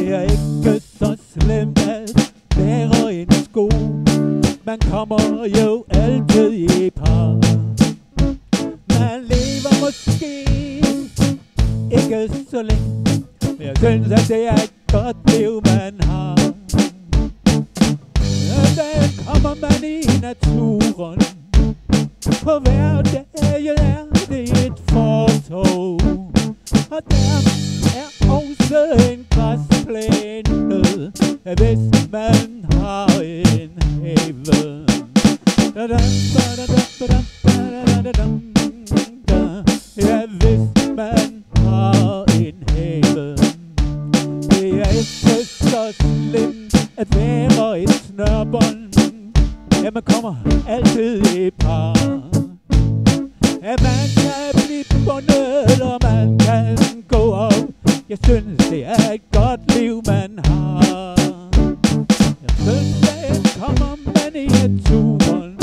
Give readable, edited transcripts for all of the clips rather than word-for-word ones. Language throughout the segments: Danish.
Det er ikke så slemt at bære en sko. Man kommer jo altid i par. Man lever måske ikke så længe, men jeg synes, at det er et godt liv, man har. Der kommer man i naturen. På hverdagen er det et fortov. Og der er også en græsplæne, hvis man har en have. Ja, hvis man har en have. Det er ikke så slemt at være et snørbånd. Ja, man kommer altid i par. Ja, man kan blive bundet, og man kan gå op. Jeg synes, det er et godt liv, man har. Jeg synes, at kommer man i naturen.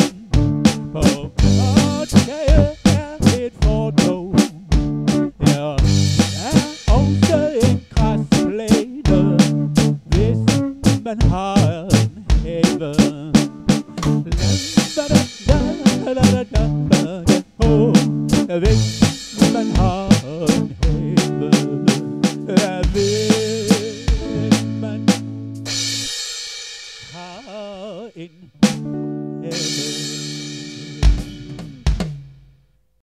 På Kortkage er et fortov. Ja, der er også en græsplæne, hvis man har en have. Hvis